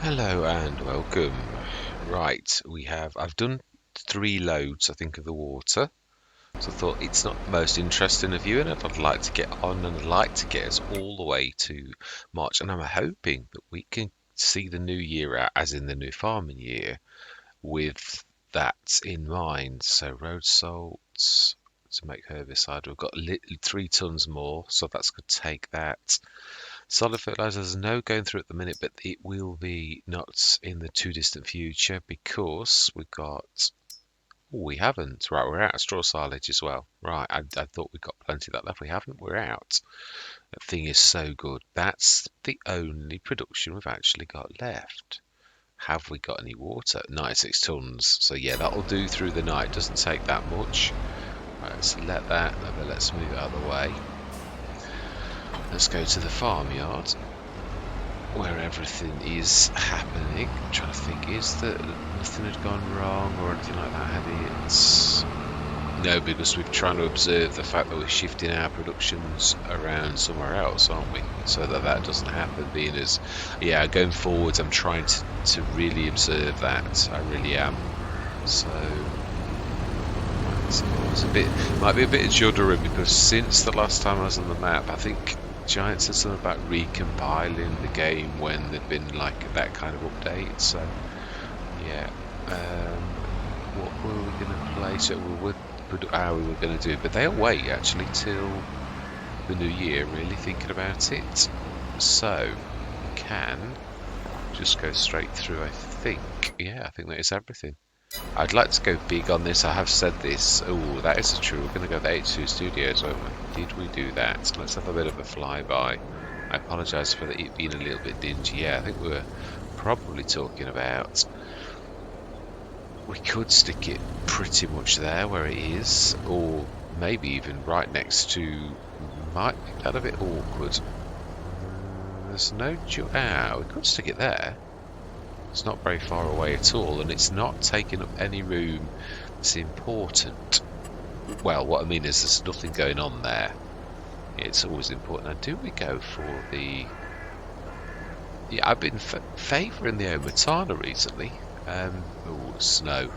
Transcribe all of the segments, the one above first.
Hello and welcome. Right, I've done 3 loads, I think, of the water. So I thought it's not the most interesting of you, and I'd like to get on and I'd like to get us all the way to March. And I'm hoping that we can see the new year out, as in the new farming year, with that in mind. So road salts to make herbicide, we've got 3 tons more, so that's going to take that. Solid fertilizers, no going through at the minute, but it will be not in the too distant future because we've got. Oh, we haven't. Right, we're out of straw silage as well. Right, I thought we got plenty of that left. We haven't. We're out. That thing is so good. That's the only production we've actually got left. Have we got any water? 96 tons. So yeah, that'll do through the night. Doesn't take that much. Right, so let's move it out of the way. Let's go to the farmyard where everything is happening. I'm trying to think, is that nothing had gone wrong or anything like that, had it? No, because we're trying to observe the fact that we're shifting our productions around somewhere else, aren't we? So that doesn't happen, being as, yeah, going forwards, I'm trying to really observe that. I really am. So it's might be a bit juddering because since the last time I was on the map, I think Giant said something about recompiling the game when there'd been like that kind of update. So yeah, what were we going to play? So how we were going to do it, but they'll wait actually till the new year. Really thinking about it, so we can just go straight through. I think, yeah, I think that is everything. I'd like to go big on this. I have said this. Oh, that is true. We're going to go to the H2 Studios, weren't we? Did we do that? Let's have a bit of a flyby. I apologise for it being a little bit dingy. Yeah, I think we were probably talking about we could stick it pretty much there where it is, or maybe even right next to. Might make that a bit awkward. There's no we could stick it there. It's not very far away at all, and it's not taking up any room that's important. Well, what I mean is there's nothing going on there. It's always important. Now, do we go for the... Yeah, I've been favouring the Omatana recently. Oh, snow.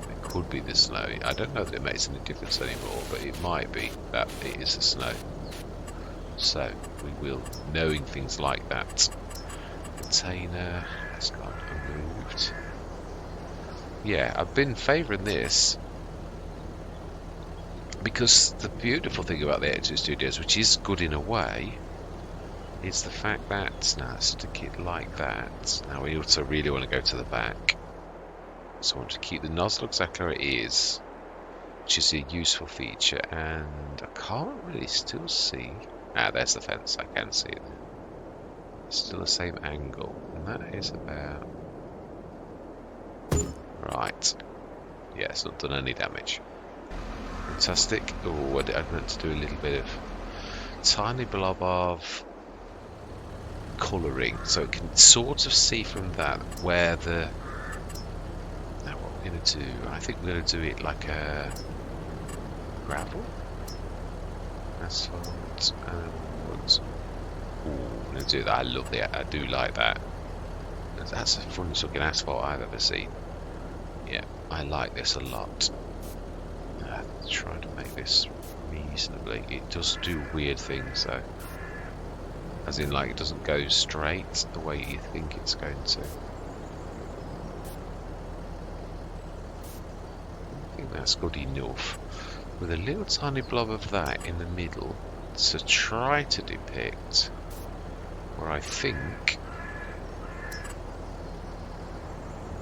It could be the snow. I don't know if it makes any difference anymore, but it might be that it is the snow. So, we will, knowing things like that. Container... got removed. Yeah, I've been favouring this because the beautiful thing about the H2 Studios, which is good in a way, is the fact that now stick it like that. Now we also really want to go to the back, so I want to keep the nozzle exactly where it is, which is a useful feature. And I can't really still see. Ah, there's the fence. I can see it. Still the same angle, and that is about right. Yeah, it's not done any damage. Fantastic. Oh, I meant to do a little bit of tiny blob of colouring, so it can sort of see from that where the. Now, what we're going to do? I think we're going to do it like a gravel, asphalt, and wood. Ooh, I'm going to do that. I love that. I do like that. That's the funniest looking asphalt I've ever seen. Yeah, I like this a lot. Try to make this reasonably. It does do weird things though. As in, like, it doesn't go straight the way you think it's going to. I think that's good enough. With a little tiny blob of that in the middle to try to depict where I think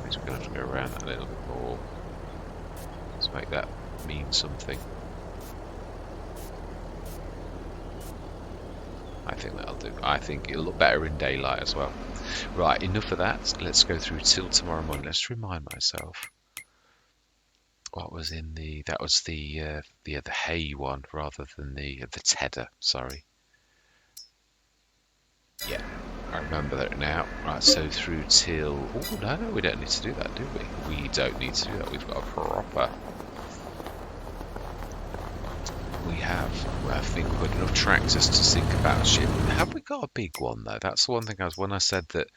we're going to have to go around that a little bit more. Let's make that mean something. I think that'll do. I think it'll look better in daylight as well. Right, enough of that. Let's go through till tomorrow morning. Let's remind myself what was in the. That was the hay one rather than the tedder. Sorry. Yeah, I remember that now. Right, so through till... Oh, no, we don't need to do that, do we? We don't need to do that. We've got a proper... We have, well, I think we've got enough tractors to think about ship. Have we got a big one, though? That's the one thing when I said that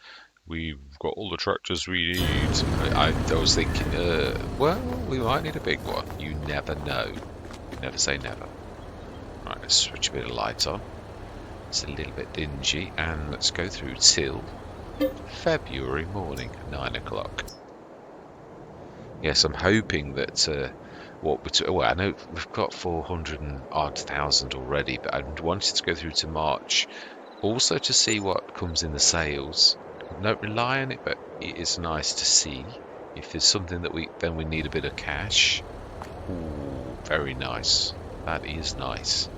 We've got all the tractors we need. I was thinking, well, we might need a big one. You never know. Never say never. Right, let's switch a bit of light on. It's a little bit dingy, and let's go through till February morning, 9 o'clock. Yes, I'm hoping that well, I know we've got 400 and odd thousand already, but I wanted to go through to March, also to see what comes in the sales. Don't rely on it, but it is nice to see. If there's something that we need a bit of cash. Ooh, very nice. That is nice.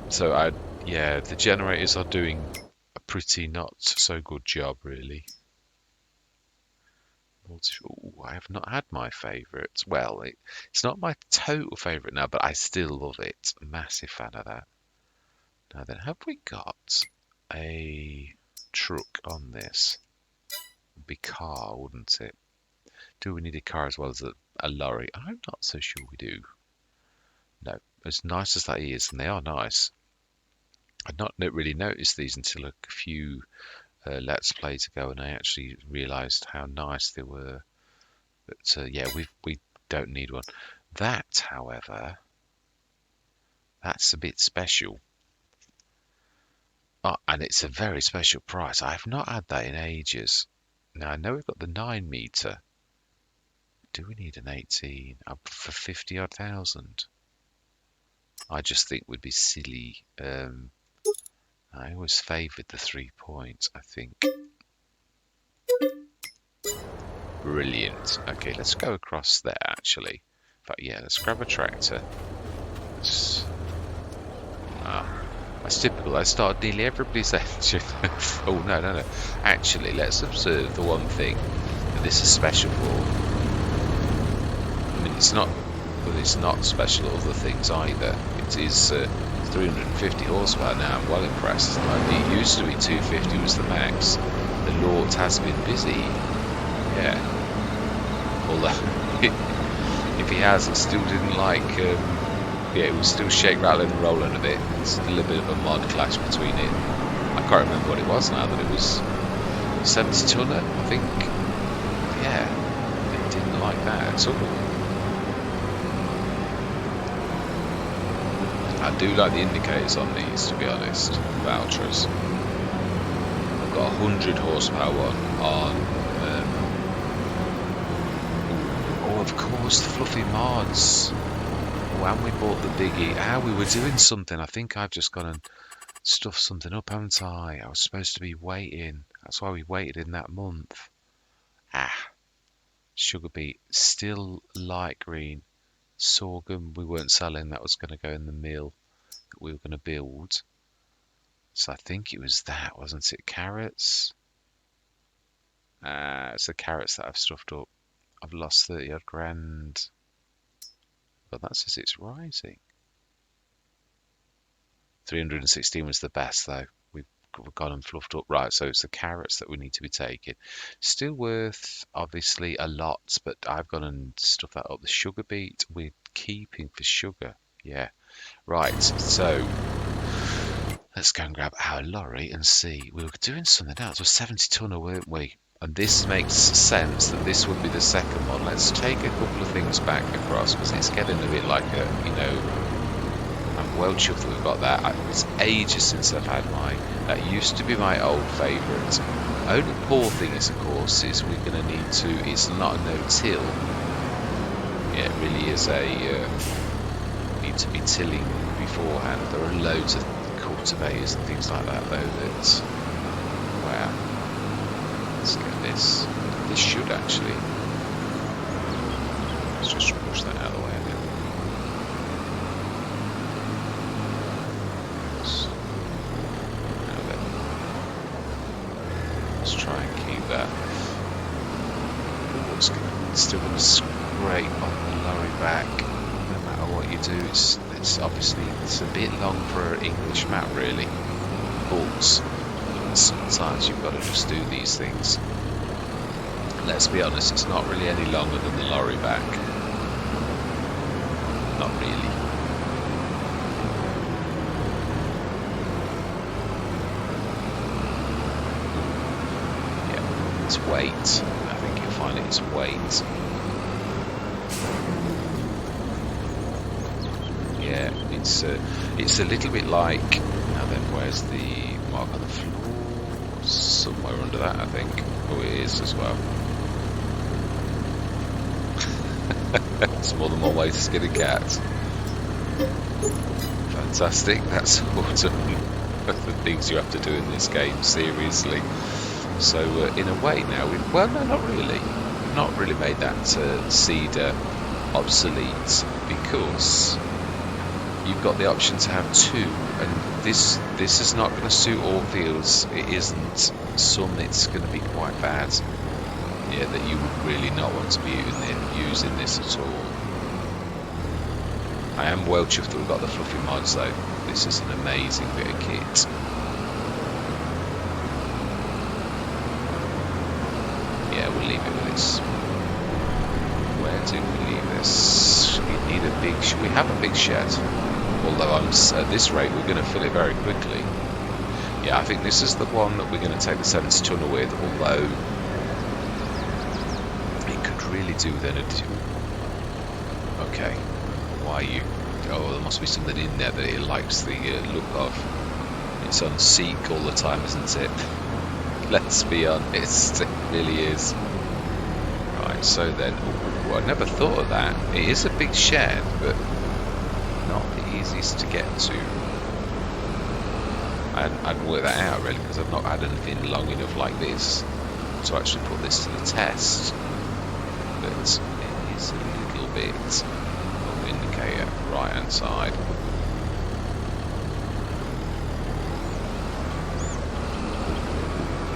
So yeah, the generators are doing a pretty not so good job, really. Ooh, I have not had my favourite. Well, it's not my total favourite now, but I still love it. Massive fan of that. Now then, have we got a truck on this? It'd be car, wouldn't it? Do we need a car as well as a lorry? I'm not so sure we do. No, as nice as that is, and they are nice. I'd not really noticed these until a few Let's Plays ago, and I actually realised how nice they were. But yeah, we don't need one. That, however, that's a bit special. Oh, and it's a very special price. I've not had that in ages. Now, I know we've got the 9 metre. Do we need an 18? Up for 50 odd thousand? I just think we'd be silly. I always favoured the 3 points, I think. Brilliant. Okay, let's go across there, actually. But yeah, let's grab a tractor. That's typical. I start nearly everybody's engine. Oh, no. Actually, let's observe the one thing that this is special for. I mean, it's not special at other things either. It is 350 horsepower now. I'm well impressed. It used to be 250 was the max. The Lord has been busy. Yeah. Although, if he has, it still didn't like... yeah, it was still shake, rattling and rolling a bit. It's a little bit of a mod clash between it. I can't remember what it was now, that it was 70 tonner, I think. Yeah, it didn't like that at all. I do like the indicators on these, to be honest. Valtras. I've got 100 horsepower on. Oh, of course, the fluffy mods. When we bought the biggie, we were doing something. I think I've just gone and stuffed something up, haven't I? I was supposed to be waiting. That's why we waited in that month. Sugar beet, still light green. Sorghum, we weren't selling. That was going to go in the mill that we were going to build. So I think it was that, wasn't it? Carrots. It's the carrots that I've stuffed up. I've lost 30 odd grand. But that says it's rising. 316 was the best, though. We've gone and fluffed up. Right, so it's the carrots that we need to be taking. Still worth, obviously, a lot, but I've gone and stuffed that up. The sugar beet, we're keeping for sugar. Yeah. Right, so let's go and grab our lorry and see. We were doing something else. We're 70 tonner, weren't we? And this makes sense that this would be the second one. Let's take a couple of things back across, because it's getting a bit like a, I'm well chuffed that we've got that. It's ages since I've had mine. That used to be my old favourite. Only poor thing is, of course, is we're going to need to, it's not a no-till. Yeah, it really is need to be tilling beforehand. There are loads of cultivators and things like that, though, that, wow. Let's get this. This should actually. Let's just push that out of the way a bit. Let's try and keep that. It's still going to scrape on the lorry back. No matter what you do, it's obviously it's a bit long for an English map, really. But sometimes you've got to just do these things. Let's be honest, it's not really any longer than the lorry back. Not really. It's weight. I think you'll find it's weight. Yeah, it's a little bit like. Now then, where's the mark on the floor? Somewhere under that, I think. Oh, it is as well. It's more than one way to skin a cat. Fantastic. That's sort of the things you have to do in this game, seriously. So in a way now, well, no, not really. We've not really made that cedar obsolete, because you've got the option to have two, and this is not going to suit all fields. It isn't. Some it's going to be quite bad. Yeah, that you would really not want to be using this at all. I am well chuffed that we've got the fluffy mods though. This is an amazing bit of kit. Yeah, we'll leave it with this. Where do we leave this? We need a big. We have a big shed. Although at this rate, we're going to fill it very quickly. Yeah, I think this is the one that we're going to take the 70 tonner with. Although it could really do then. Okay. Why you? Oh, there must be something in there that it likes the look of. It's on seek all the time, isn't it? Let's be honest, it really is. Right, so then, ooh, I never thought of that. It is a big shed, but not the easiest to get to. I hadn't worked that out really, because I've not had anything long enough like this to actually put this to the test. But it is a little bit. Indicator, right hand side.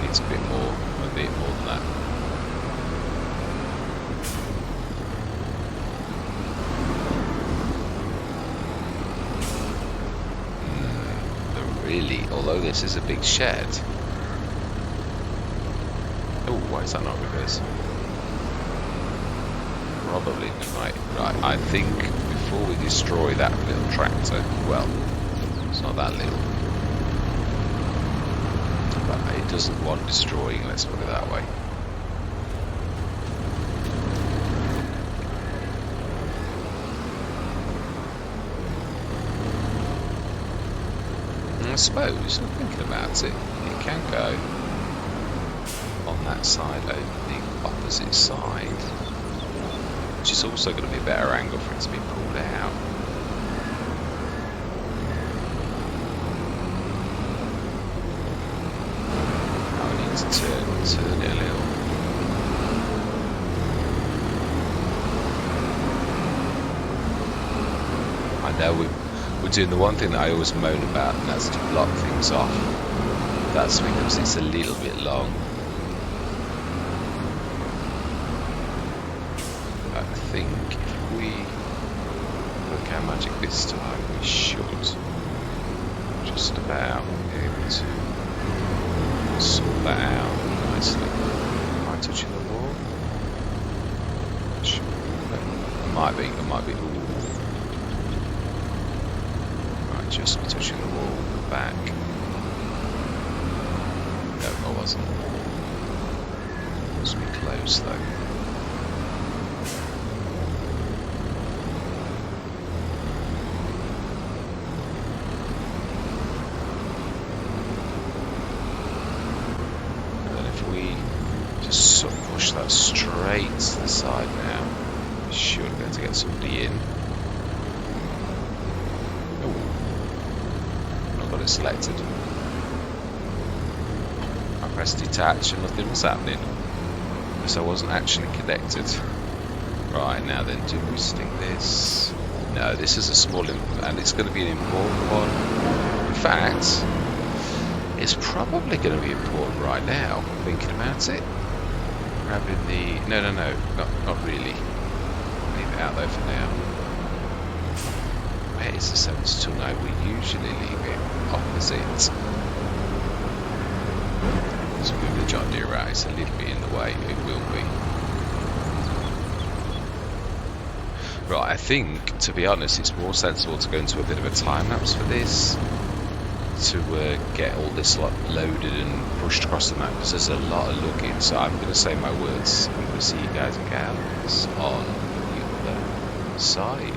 Needs a bit more than that. Really, although this is a big shed. Oh, why is that not reverse? Probably right. I think before we destroy that little tractor, well, it's not that little, but it doesn't want destroying, let's put it that way. And I suppose, I'm thinking about it, it can go on that side over the opposite side, which is also going to be a better angle for it to be pulled out. I need to turn it a little. I know we're doing the one thing that I always moan about, and that's to block things off. That's because it's a little bit long. I think if we work our magic this time, we should just about be able to sort that out nicely. Am I touching the wall? It might be. Ooh. Right, just touching the wall at the back. No, I wasn't. Must be close though. Push that straight to the side now. We should be able to get somebody in. Oh, I've got it selected. I pressed detach and nothing was happening, because I wasn't actually connected. Right, now then, do we stick this? No, this is a small and it's going to be an important one. In fact, it's probably going to be important right now, thinking about it. Grabbing the... No, not really. Leave it out though for now. Where is the 72? No, we usually leave it opposite. So move the John Deere out, it's a little bit in the way, it will be. Right, I think, to be honest, it's more sensible to go into a bit of a time lapse for this. to get all this lot loaded and pushed across the map, because there's a lot of looking. So I'm going to say my words. I'm going to see you guys and gals on the other side.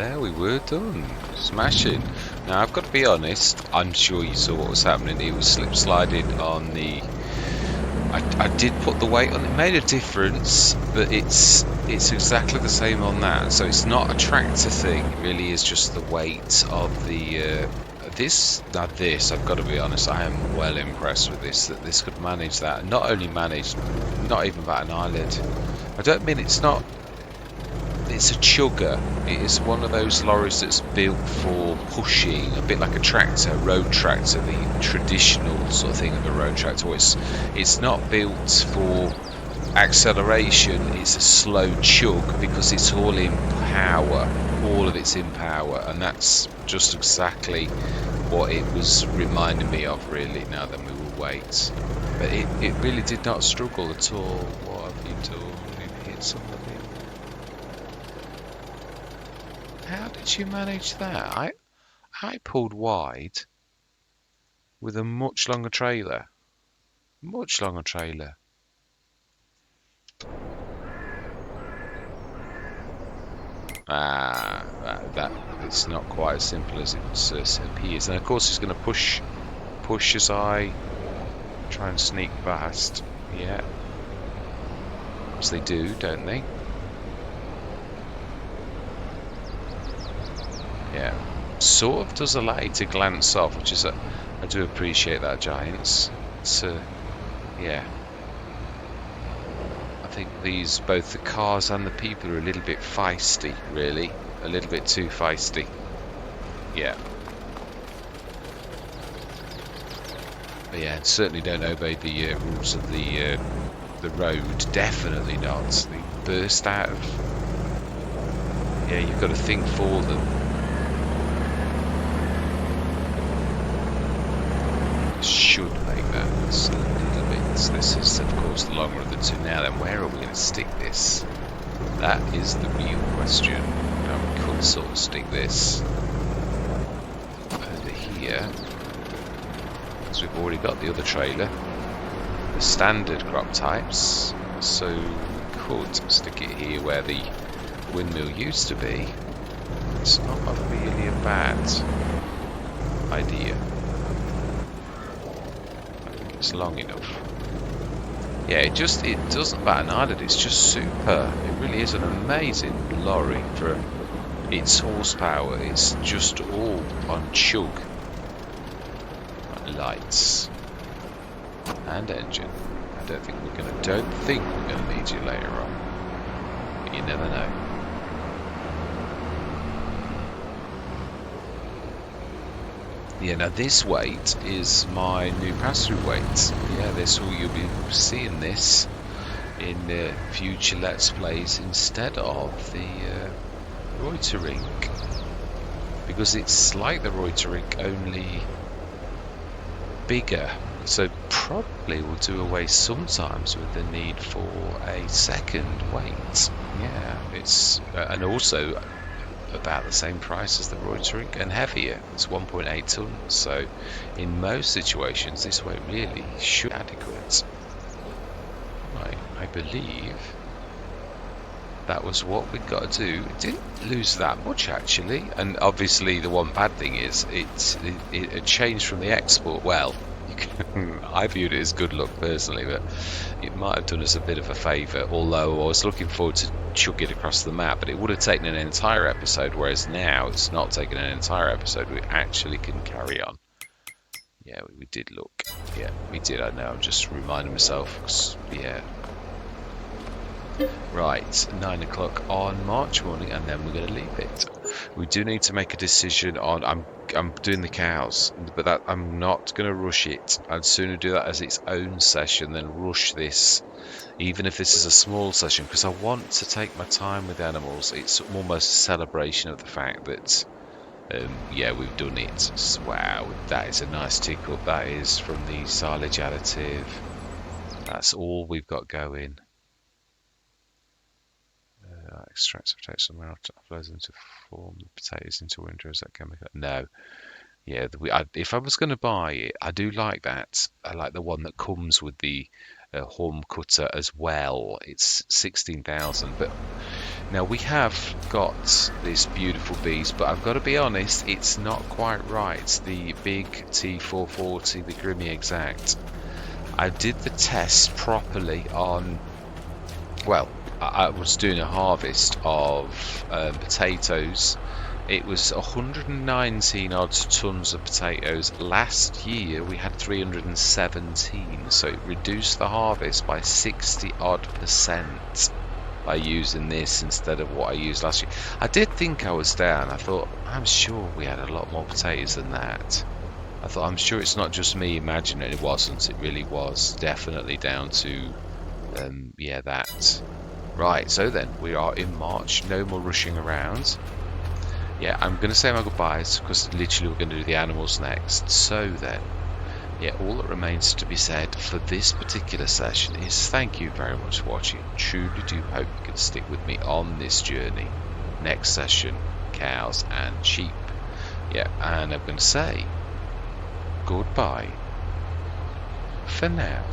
there we were done. Smashing. Now I've got to be honest, I'm sure you saw what was happening. It was slip sliding on the... I did put the weight on. It made a difference, but it's exactly the same on that. So it's not a tractor thing. It really is just the weight of the... this, I've got to be honest, I am well impressed with this, that this could manage that. Not only manage, not even about an eyelid. I don't mean it's not... It's a chugger. It is one of those lorries that's built for pushing, a bit like a tractor, road tractor, the traditional sort of thing of a road tractor. It's not built for acceleration. It's a slow chug because it's all in power. All of it's in power, and that's just exactly what it was reminding me of, really, now that we will wait. But it really did not struggle at all. What have you done? You've hit somebody. How did you manage that? I pulled wide with a much longer trailer. Much longer trailer. That it's not quite as simple as it appears. And of course it's going to push as I try and sneak past. Yeah. As they do, don't they? Yeah, sort of does allow you to glance off, which is I do appreciate that, Giants. It's yeah. I think both the cars and the people are a little bit feisty, really, a little bit too feisty. Yeah. But yeah, certainly don't obey the rules of the road. Definitely not. They burst out of. Yeah, you've got to think for them. Should make that a little bit. This is, of course, the longer of the two. Now then, where are we going to stick this? That is the real question. Now we could sort of stick this over here, because we've already got the other trailer, the standard crop types. So we could stick it here where the windmill used to be. It's not really a bad idea. It's long enough. Yeah, it doesn't bat an eyelid. It's just super. It really is an amazing lorry for its horsepower. It's just all on chug. Lights and engine. I don't think we're gonna need you later on. But you never know. Yeah, now this weight is my new pass-through weight. Yeah, you'll be seeing this in future Let's Plays instead of the Reuterink, because it's like the Reuterink, only bigger. So probably we'll do away sometimes with the need for a second weight. Yeah, it's and also about the same price as the Reuterink and heavier. It's 1.8 tons, so in most situations this weight really should be adequate. Right, I believe that was what we got to do. It didn't lose that much actually, and obviously the one bad thing is it changed from the export. Well, I viewed it as good luck personally, but it might have done us a bit of a favour, although I was looking forward to chuck it across the map, but it would have taken an entire episode, whereas now it's not taking an entire episode. We actually can carry on. Yeah, we did look. Yeah, we did. I know, I'm just reminding myself, 'cause, yeah. Right, 9 o'clock on March morning, and then we're going to leave it. We do need to make a decision on. I'm doing the cows, but I'm not going to rush it. I'd sooner do that as its own session than rush this, even if this is a small session, because I want to take my time with animals. It's almost a celebration of the fact that, yeah, we've done it. Wow, that is a nice tick up. That is from the silage additive. That's all we've got going. Extracts potatoes somewhere else, flows them to form the potatoes into winter. Is that chemical? No. Yeah, if I was going to buy it, I do like that. I like the one that comes with the home cutter as well. It's 16,000, but Now we have got this beautiful beast, but I've got to be honest, it's not quite right. The big T440, the Grimmy Exact. I did the test properly on, well, I was doing a harvest of potatoes. It was 119 odd tons of potatoes. Last year we had 317, so it reduced the harvest by 60 odd % by using this instead of what I used last year. I did think I was down. I thought, I'm sure we had a lot more potatoes than that. I thought, I'm sure it's not just me imagining. It wasn't. It really was definitely down to, yeah, that. Right, so then we are in March. No more rushing around. Yeah, I'm going to say my goodbyes because literally we're going to do the animals next. So then, yeah, all that remains to be said for this particular session is thank you very much for watching. Truly do hope you can stick with me on this journey. Next session, cows and sheep. Yeah, and I'm going to say goodbye for now.